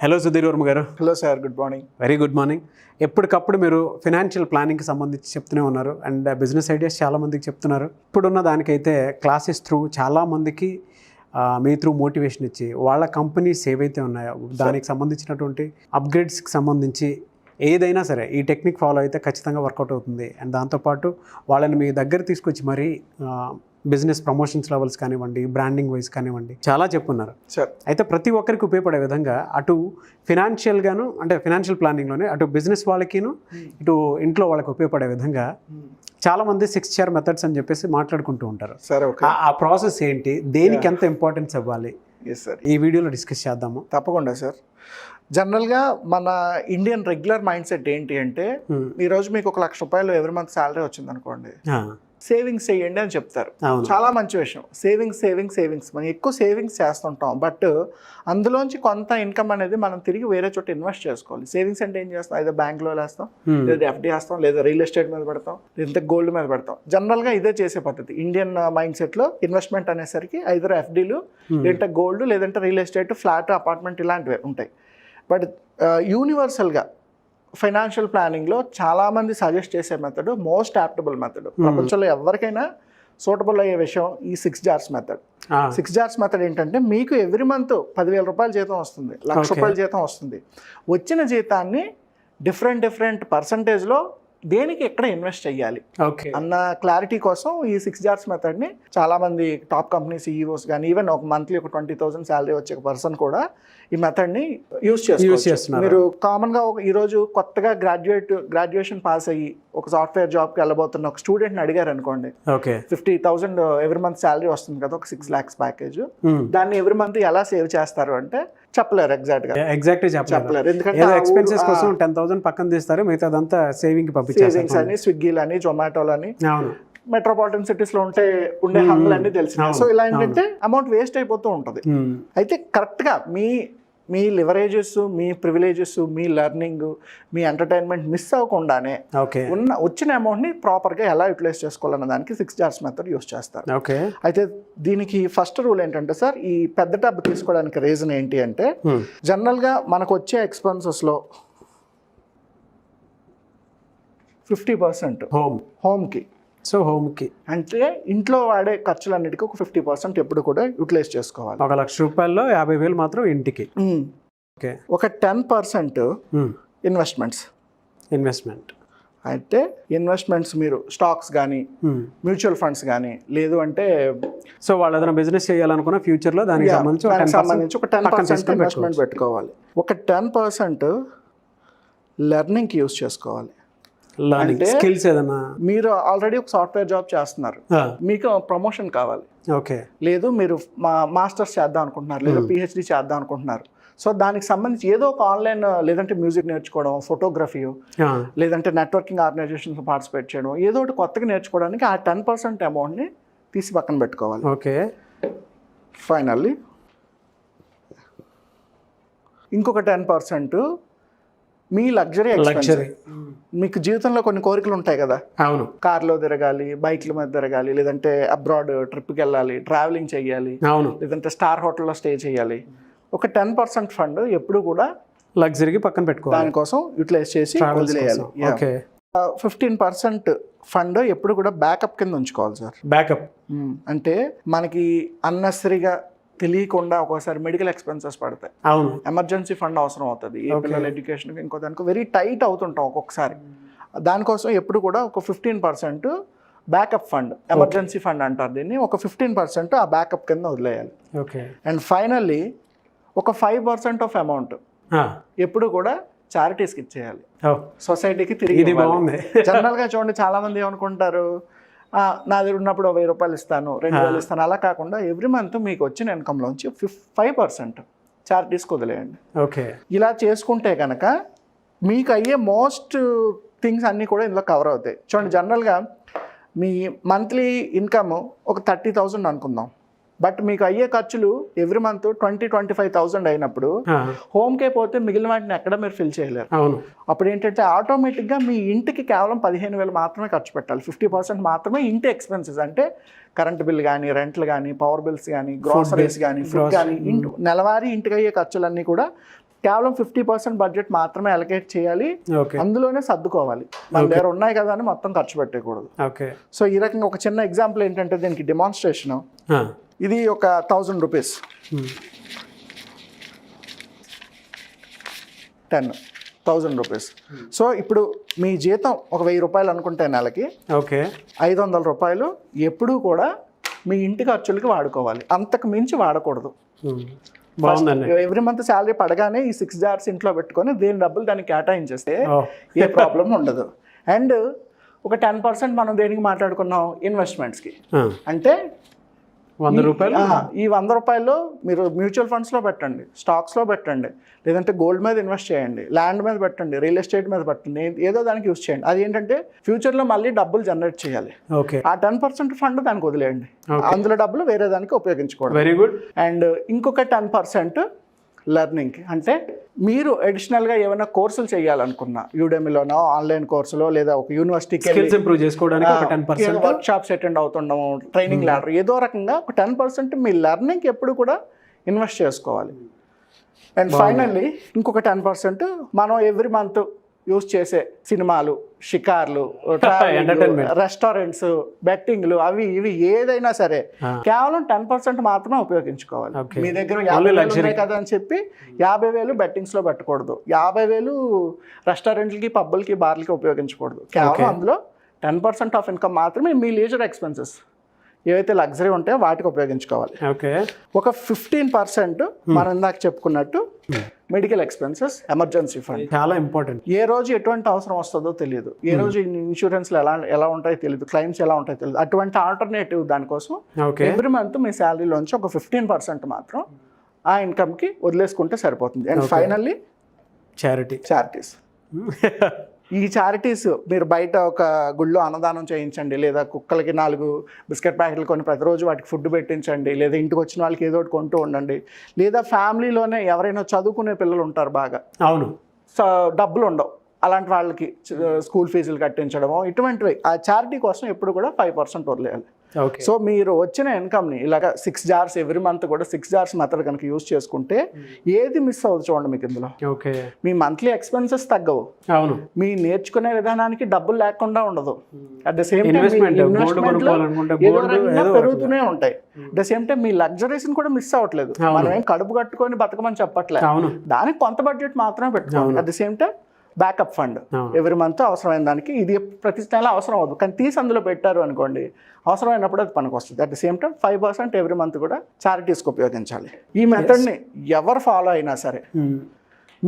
Hello Sudheer Varma గారు. Hello sir, good morning. Very good morning. ఎప్పటికప్పుడు మీరు ఫినాన్షియల్ ప్లానింగ్కి సంబంధించి చెప్తూనే ఉన్నారు అండ్ బిజినెస్ ఐడియాస్ చాలామందికి చెప్తున్నారు. ఇప్పుడున్న దానికైతే క్లాసెస్ త్రూ చాలామందికి మీ త్రూ మోటివేషన్ ఇచ్చి వాళ్ళ కంపెనీస్ ఏవైతే ఉన్నాయో దానికి సంబంధించినటువంటి అప్గ్రేడ్స్కి సంబంధించి ఏదైనా సరే ఈ టెక్నిక్ ఫాలో అయితే ఖచ్చితంగా వర్కౌట్ అవుతుంది. అండ్ దాంతోపాటు వాళ్ళని మీ దగ్గర తీసుకొచ్చి మరీ బిజినెస్ ప్రమోషన్స్ లెవెల్స్ కానివ్వండి, బ్రాండింగ్ వైజ్ కానివ్వండి చాలా చెప్పున్నారు. అయితే ప్రతి ఒక్కరికి ఉపయోగపడే విధంగా అటు ఫినాన్షియల్గాను అంటే ఫినాన్షియల్ ప్లానింగ్లోనే అటు బిజినెస్ వాళ్ళకిను ఇటు ఇంట్లో వాళ్ళకి ఉపయోగపడే విధంగా చాలామంది 6 మెథడ్స్ అని చెప్పేసి మాట్లాడుకుంటూ ఉంటారు. ఆ ప్రాసెస్ ఏంటి, దేనికి ఎంత ఇంపార్టెన్స్ ఇవ్వాలి, ఈ వీడియోలో డిస్కస్ చేద్దాము. తప్పకుండా సార్. జనరల్గా మన ఇండియన్ రెగ్యులర్ మైండ్ సెట్ ఏంటి అంటే, ఈరోజు మీకు ₹1,00,000 ఎవ్రీ మంత్ శాలరీ వచ్చింది అనుకోండి, సేవింగ్స్ చేయండి అని చెప్తారు. చాలా మంచి విషయం. సేవింగ్స్ మనం ఎక్కువ సేవింగ్స్ చేస్తుంటాం, బట్ అందులోంచి కొంత ఇన్కమ్ అనేది మనం తిరిగి వేరే చోట ఇన్వెస్ట్ చేసుకోవాలి. సేవింగ్స్ అంటే ఏం చేస్తాం, ఏదో బ్యాంక్లో వేస్తాం, లేదా FD వేస్తాం, లేదా రియల్ ఎస్టేట్ మీద పెడతాం, లేదా గోల్డ్ మీద పెడతాం. జనరల్గా ఇదే చేసే పద్ధతి. ఇండియన్ మైండ్ సెట్లో ఇన్వెస్ట్మెంట్ అనేసరికి ఐదర్ FDలు, లేదంటే గోల్డ్, లేదంటే రియల్ ఎస్టేట్, ఫ్లాట్, అపార్ట్మెంట్ ఇలాంటివి ఉంటాయి. బట్ యూనివర్సల్గా ఫైనాన్షియల్ ప్లానింగ్లో చాలామంది సజెస్ట్ చేసే మెథడ్, మోస్ట్ యాప్టబుల్ మెథడ్, ప్రపంచంలో ఎవరికైనా సూటబుల్ అయ్యే విషయం ఈ 6 jars మెథడ్. 6 jars మెథడ్ ఏంటంటే, మీకు ఎవ్రీ మంత్ ₹10,000 జీతం వస్తుంది, ₹1,00,000 జీతం వస్తుంది. వచ్చిన జీతాన్ని డిఫరెంట్ పర్సంటేజ్లో దేనికి ఎక్కడ ఇన్వెస్ట్ చేయాలి అన్న క్లారిటీ కోసం ఈ 6 jars మెథడ్ని చాలామంది టాప్ కంపెనీ CEOs కానీ, ఈవెన్ ఒక మంత్లీ ఒక 20,000 శాలరీ వచ్చే పర్సన్ కూడా ఈ మెథడ్ని యూజ్ చేస్తున్నారు. మీరు కామన్గా ఈరోజు కొత్తగా గ్రాడ్యుయేషన్ పాస్ అయ్యి ఒక సాఫ్ట్వేర్ జాబ్కి వెళ్ళబోతున్న ఒక స్టూడెంట్ని అడిగారు అనుకోండి, 50,000 ఎవ్రీ మంత్ శాలరీ వస్తుంది కదా, ఒక 6 lakhs ప్యాకేజ్, దాన్ని ఎవ్రీ మంత్ ఎలా సేవ్ చేస్తారు అంటే చెప్పలేరు. ఎగ్జాక్ట్గా చెప్పలేరు. ఎందుకంటే ఎక్స్పెన్సెస్ కోసం 10,000 పక్కన తీస్తారు, మిగతాదంతా సేవింగ్ సేవింగ్స్ అని, స్విగ్గీలని, జొమాటోలని, మెట్రోపాలిటన్ సిటీస్ లో ఉండే హంగులన్నీ తెలిసిన. సో ఇలా ఏంటంటే అమౌంట్ వేస్ట్ అయిపోతూ ఉంటుంది. అయితే కరెక్ట్గా మీ లివరేజెస్, మీ ప్రివిలేజెస్, మీ లెర్నింగ్, మీ ఎంటర్టైన్మెంట్ మిస్ అవ్వకుండానే వచ్చిన అమౌంట్ని ప్రాపర్గా ఎలా యూటిలైజ్ చేసుకోవాలన్న దానికి 6 jars మెథడ్ యూస్ చేస్తారు. అయితే దీనికి ఫస్ట్ రూల్ ఏంటంటే సార్, ఈ పెద్ద టబ్ తీసుకోవడానికి రీజన్ ఏంటి అంటే, జనరల్గా మనకు వచ్చే ఎక్స్పెన్సెస్లో 50% హోమ్కి. సో హోమ్కి అంటే ఇంట్లో వాడే ఖర్చులన్నిటికీ ఒక 50% ఎప్పుడు కూడా యూటిలైజ్ చేసుకోవాలి. ₹1,00,000 50,000 మాత్రం ఇంటికి. ఒక 10% ఇన్వెస్ట్మెంట్. అయితే ఇన్వెస్ట్మెంట్స్ మీరు స్టాక్స్ కానీ, మ్యూచువల్ ఫండ్స్ కానీ, లేదు అంటే సో వాళ్ళు ఏదైనా బిజినెస్ చేయాలనుకున్న ఫ్యూచర్లో దానికి సంబంధించి ఒక 10% ఇన్వెస్ట్మెంట్ పెట్టుకోవాలి. ఒక 10% లెర్నింగ్కి యూజ్ చేసుకోవాలి. స్కిల్స్ ఏదన్నా, మీరు ఆల్రెడీ ఒక సాఫ్ట్వేర్ జాబ్ చేస్తున్నారు, మీకు ప్రమోషన్ కావాలి, లేదు మీరు మాస్టర్స్ చేద్దాం అనుకుంటున్నారు, లేదా PhD చేద్దాం అనుకుంటున్నారు. సో దానికి సంబంధించి ఏదో ఒక ఆన్లైన్, లేదంటే మ్యూజిక్ నేర్చుకోవడం, ఫోటోగ్రఫీ, లేదంటే నెట్వర్కింగ్ ఆర్గనైజేషన్స్ పార్టిసిపేట్ చేయడం, ఏదో ఒకటి కొత్తగా నేర్చుకోవడానికి ఆ 10% అమౌంట్ని తీసి పక్కన పెట్టుకోవాలి. ఫైనల్లీ ఇంకొక 10% మీ లగ్జరీ. మీకు జీవితంలో కొన్ని కోరికలు ఉంటాయి కదా, కార్లో తిరగాలి, బైక్ల మీద తిరగాలి, లేదంటే అబ్రాడ్ ట్రిప్కి వెళ్ళాలి, ట్రావెలింగ్ చేయాలి, లేదంటే స్టార్ హోటల్లో స్టే చేయాలి. ఒక 10% ఫండ్ ఎప్పుడు కూడా లగ్జరీకి పక్కన పెట్టుకోవాలి, దానికోసం యూటిలైజ్ చేసి వదిలేయాలి. 15% ఫండ్ ఎప్పుడు కూడా బ్యాకప్ కింద ఉంచుకోవాలి సార్. బ్యాకప్ అంటే మనకి అన్నెసరీగా తెలియకుండా ఒక్కోసారి మెడికల్ ఎక్స్పెన్సెస్ పడతాయి, ఎమర్జెన్సీ ఫండ్ అవసరం అవుతుంది, ఏ పిల్లల ఎడ్యుకేషన్కి ఇంకో దానికి వెరీ టైట్ అవుతుంటాం ఒక్కొక్కసారి. దానికోసం ఎప్పుడు కూడా ఒక 15% బ్యాకప్ ఫండ్, ఎమర్జెన్సీ ఫండ్ అంటారు దీన్ని, ఒక 15% ఆ బ్యాకప్ కింద వదిలేయాలి. అండ్ ఫైనల్లీ ఒక 5% ఆఫ్ అమౌంట్ ఎప్పుడు కూడా చారిటీస్కి ఇచ్చేయాలి, సొసైటీకి తిరిగి. జనరల్గా చూడండి, చాలా మంది ఏమనుకుంటారు, నా దగ్గర ఉన్నప్పుడు ₹1,000 ఇస్తాను, $2,000 ఇస్తాను. అలా కాకుండా ఎవ్రీ మంత్ మీకు వచ్చిన ఇన్కమ్లోంచి 5% చారిటీస్కి వదిలేయండి. ఇలా చేసుకుంటే కనుక మీకు అయ్యే మోస్ట్ థింగ్స్ అన్నీ కూడా ఇందులో కవర్ అవుతాయి. చూడండి, జనరల్గా మీ మంత్లీ ఇన్కమ్ ఒక 30,000 అనుకుందాం, బట్ మీకు అయ్యే ఖర్చులు ఎవ్రీ మంత్ 20-25,000 అయినప్పుడు హోమ్కే పోతే మిగిలిన వాటిని ఎక్కడ మీరు ఫిల్ చేయలేరు. అప్పుడు ఏంటంటే ఆటోమేటిక్గా మీ ఇంటికి కేవలం 15,000 మాత్రమే ఖర్చు పెట్టాలి. 50% మాత్రమే ఇంటి ఎక్స్పెన్సెస్, అంటే కరెంట్ బిల్ కానీ, రెంట్లు కానీ, పవర్ బిల్స్ కానీ, గ్రోసరీస్ కానీ, ఫుడ్ కానీ, నెలవారీ ఇంటికి అయ్యే ఖర్చులన్నీ కూడా కేవలం 50% బడ్జెట్ మాత్రమే అలొకేట్ చేయాలి, ఓకే అందులోనే సర్దుకోవాలి. మన దగ్గర ఉన్నాయి కదా అని మొత్తం ఖర్చు పెట్టకూడదు. ఓకే సో ఈ రకంగా ఒక చిన్న ఎగ్జాంపుల్ ఏంటంటే దీనికి డెమాన్స్ట్రేషన్, ఇది ఒక 1000 రూపీస్, 10,000 రూపీస్. సో ఇప్పుడు మీ జీతం ఒక 1000 రూపాయలు అనుకుంటే నెలకి, ఓకే 500 రూపాయలు ఎప్పుడూ కూడా మీ ఇంటి ఖర్చులకి వాడుకోవాలి, అంతకు మించి వాడకూడదు. బాగుందండి. ఎవ్రీ మంత్ శాలరీ పడగానే ఈ 6 jars ఇంట్లో పెట్టుకొని దేని డబ్బులు దానికి కేటాయించేస్తే ఏ ప్రాబ్లం ఉండదు. అండ్ ఒక 10% మనం దేనికి మాట్లాడుకున్నాం, ఇన్వెస్ట్మెంట్స్కి. అంటే 100 రూపాయలు, ఈ 100 రూపాయలు మీరు మ్యూచువల్ ఫండ్స్లో పెట్టండి, స్టాక్స్లో పెట్టండి, లేదంటే గోల్డ్ మీద ఇన్వెస్ట్ చేయండి, ల్యాండ్ మీద పెట్టండి, రియల్ ఎస్టేట్ మీద పెట్టండి, ఏదో దానికి యూస్ చేయండి. అది ఏంటంటే ఫ్యూచర్లో మళ్ళీ డబ్బులు జనరేట్ చేయాలి. ఓకే ఆ 10% ఫండ్ దానికి వదిలేయండి, అందులో డబ్బులు వేరే దానికి ఉపయోగించుకోండి. Very good. అండ్ ఇంకొక 10% లెర్నింగ్, అంటే మీరు అడిషనల్గా ఏమైనా కోర్సులు చేయాలనుకున్నా, యూడెమీలోనో ఆన్లైన్ కోర్సులో లేదా ఒక యూనివర్సిటీకి స్కిల్స్ ఇంప్రూవ్ చేసుకోవడానికి ఒక 10% వర్క్ షాప్స్ అటెండ్ అవుతుండము, ట్రైనింగ్ ల్యాడర్, ఏదో రకంగా ఒక 10% మీ లెర్నింగ్కి ఎప్పుడు కూడా ఇన్వెస్ట్ చేసుకోవాలి. అండ్ ఫైనల్లీ ఇంకొక 10% మనం ఎవ్రీ మంత్ యూజ్ చేసే సినిమాలు, షికార్లు, రెస్టారెంట్స్, బెట్టింగ్లు, అవి ఇవి ఏదైనా సరే కేవలం 10% మాత్రమే ఉపయోగించుకోవాలి. మీ దగ్గర 50,000 ఉన్నాయి కదా అని చెప్పి 50,000 బెట్టింగ్స్లో పెట్టకూడదు, 50,000 రెస్టారెంట్లకి, పబ్బులకి, బార్లకి ఉపయోగించకూడదు. కేవలం అందులో 10% ఆఫ్ ఇన్కమ్ మాత్రమే మీ లీజర్ ఎక్స్పెన్సెస్ ఏవైతే లగ్జరీ ఉంటాయో వాటికి ఉపయోగించుకోవాలి. ఓకే ఒక 15% మనం ఇందాక చెప్పుకున్నట్టు మెడికల్ ఎక్స్పెన్సెస్, ఎమర్జెన్సీ ఫండ్. చాలా ఇంపార్టెంట్. ఏ రోజు ఎటువంటి అవసరం వస్తుందో తెలియదు, ఏ రోజు ఇన్సూరెన్స్లు ఎలా ఉంటాయో తెలియదు, క్లైమ్స్ ఎలా ఉంటాయో తెలియదు. అటువంటి ఆల్టర్నేటివ్ దానికోసం ఎవ్రీ మంత్ మీ శాలరీలోంచి ఒక 15% మాత్రం ఆ ఇన్కమ్కి వదిలేసుకుంటే సరిపోతుంది. And finally charities. ఈ చారిటీస్ మీరు బయట ఒక గుళ్ళో అన్నదానం చేయించండి, లేదా కుక్కలకి 4 బిస్కెట్ ప్యాకెట్లు కొని ప్రతిరోజు వాటికి ఫుడ్ పెట్టించండి, లేదా ఇంటికి వచ్చిన వాళ్ళకి ఏదో ఒకటి కొంటూ ఉండండి, లేదా ఫ్యామిలీలోనే ఎవరైనా చదువుకునే పిల్లలు ఉంటారు బాగా, అవును, డబ్బులు ఉండవు, అలాంటి వాళ్ళకి స్కూల్ ఫీజులు కట్టించడము, ఇటువంటివి. ఆ చారిటీ కోసం ఎప్పుడు కూడా 5% వదిలేయాలి. సో మీరు వచ్చిన ఇన్కమ్ని ఇలాగ 6 jars ఎవ్రీ మంత్ కూడా 6 jars మెథడ్ కనుక యూజ్ చేసుకుంటే ఏది మిస్ అవ్వదు చూడండి మీకు ఇందులో. మీ మంత్లీ ఎక్స్పెన్సెస్ తగ్గవు, అవును, మీ నేర్చుకునే విధానానికి డబ్బులు లేకుండా ఉండదు. అట్ ద సేమ్ టైం పెరుగుతూనే ఉంటాయి. At the same time me luxuries కూడా మిస్ అవ్వట్లేదు. మనం ఏం కడుపు కట్టుకొని బతకమని చెప్పట్లేదు, దానికి కొంత బడ్జెట్ మాత్రమే పెట్టుకోవాలి. At the same time backup fund every month అవసరమైన దానికి, ఇది ప్రతి నెల అవసరం అవ్వదు కానీ తీసి అందులో పెట్టారు అనుకోండి, అవసరమైనప్పుడు అది పనికి వస్తుంది. At the same time 5% every month కూడా చారిటీస్కి ఉపయోగించాలి. ఈ మెథడ్ని ఎవరు ఫాలో అయినా సరే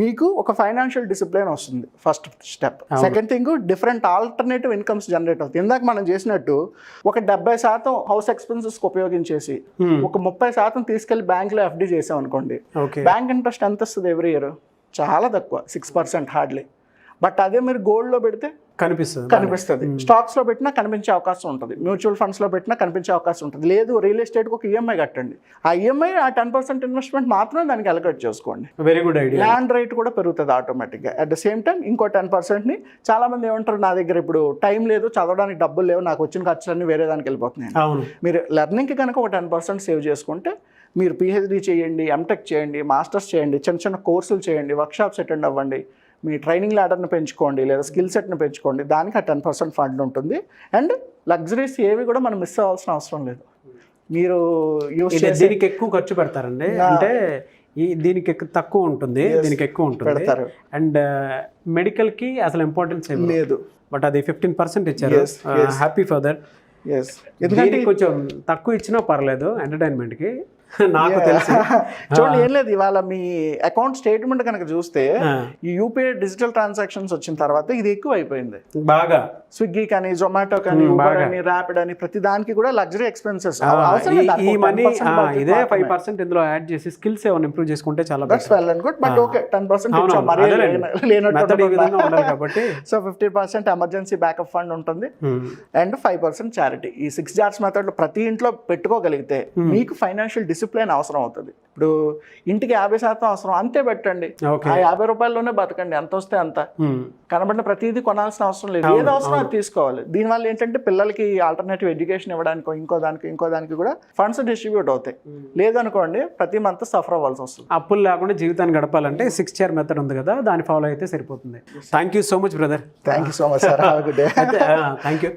మీకు ఒక ఫైనాన్షియల్ డిసిప్లిన్ వస్తుంది, first step. Second thing, different alternative incomes generate అవుతుంది. ఇందాక మనం చేసినట్టు ఒక 70% హౌస్ ఎక్స్పెన్సెస్కి ఉపయోగించేసి ఒక 30% తీసుకెళ్లి బ్యాంక్లో FD చేసాం అనుకోండి, బ్యాంక్ ఇంట్రెస్ట్ ఎంత వస్తుంది ఎవ్రీ ఇయర్? చాలా తక్కువ, 6% హార్డ్లీ. బట్ అదే మీరు గోల్డ్లో పెడితే కనిపిస్తుంది, స్టాక్స్లో పెట్టినా కనిపించే అవకాశం ఉంటుంది, మ్యూచువల్ ఫండ్స్లో పెట్టినా కనిపించే అవకాశం ఉంటుంది. లేదు రియల్ ఎస్టేట్కి ఒక EMI కట్టండి, ఆ EMI ఆ 10% ఇన్వెస్ట్మెంట్ మాత్రమే దానికి అలొకేట్ చేసుకోండి. Very good idea. Land rate కూడా పెరుగుతుంది ఆటోమేటిక్గా. అట్ ద సేమ్ టైం ఇంకో 10%ని చాలా మంది ఏమంటారు, నా దగ్గర ఇప్పుడు టైం లేదు, చదవడానికి డబ్బులు లేవు, నాకు వచ్చిన ఖర్చులన్నీ వేరే దానికి వెళ్ళిపోతున్నాయి. మీరు లెర్నింగ్కి కనుక ఒక 10% సేవ్ చేసుకుంటే మీరు PhD చేయండి, MTech చేయండి, మాస్టర్స్ చేయండి, చిన్న చిన్న కోర్సులు చేయండి, వర్క్షాప్స్ అటెండ్ అవ్వండి, మీ ట్రైనింగ్ ల్యాడర్ని పెంచుకోండి, లేదా స్కిల్ సెట్ని పెంచుకోండి, దానికి ఆ 10% ఫండ్ ఉంటుంది. అండ్ లగ్జరీస్ ఏవి కూడా మనం మిస్ అవ్వాల్సిన అవసరం లేదు. మీరు దీనికి ఎక్కువ ఖర్చు పెడతారండి, అంటే దీనికి తక్కువ ఉంటుంది, దీనికి ఎక్కువ ఉంటుంది పెడతారు. అండ్ మెడికల్కి అసలు ఇంపార్టెన్స్ ఏం లేదు, బట్ అది 15% ఇచ్చారు. Happy for that. ఎందుకంటే కొంచెం తక్కువ ఇచ్చినా పర్లేదు ఎంటర్టైన్మెంట్కి, నాకు తెలిసి. చూడండి, ఏం లేదు, ఇవాళ మీ అకౌంట్ స్టేట్మెంట్ కనుక చూస్తే ఈ UPI డిజిటల్ ట్రాన్సాక్షన్స్ వచ్చిన తర్వాత ఇది ఎక్కువ అయిపోయింది బాగా. స్విగ్గీ కానీ, జొమాటో కానీ, ఊబర్ అని, ర్యాపిడ్ అని, ప్రతి దానికి కూడా లగ్జరీ ఎక్స్పెన్సెస్. ఈ మనీ ఇదే 5% ఇందులో యాడ్ చేసి స్కిల్స్ ఏమైనా ఇంప్రూవ్ చేసుకుంటే చాలా బెస్ట్. బట్ ఓకే, 10% కాబట్టి సో 50% ఎమర్జెన్సీ బ్యాకప్ ఫండ్ ఉంటుంది అండ్ 5% చారిటీ. ఈ 6 jars మెథడ్ ప్రతి ఇంట్లో పెట్టుకోగలిగితే మీకు ఫైనాన్షియల్ డిసిప్లిన్ అవసరం అవుతుంది. ఇప్పుడు ఇంటికి 50% అవసరం, అంతే పెట్టండి. ఆ 50 రూపాయల్లోనే బతకండి, ఎంత వస్తే అంత. కనబడిన ప్రతిదీ కొనాల్సిన అవసరం లేదు, ఏది అవసరం అది తీసుకోవాలి. దీనివల్ల ఏంటంటే పిల్లలకి ఆల్టర్నేటివ్ ఎడ్యుకేషన్ ఇవ్వడానికి ఇంకో దానికి కూడా ఫండ్స్ డిస్ట్రిబ్యూట్ అవుతాయి. లేదనుకోండి ప్రతి మంత్ సఫర్ అవ్వాల్సి వస్తుంది. అప్పులు లేకుండా జీవితాన్ని గడపాలంటే 6 chair మెథడ్ ఉంది కదా, దాన్ని ఫాలో అయితే సరిపోతుంది. Thank you so much brother. Thank you so much sir. Have a good day. Thank you.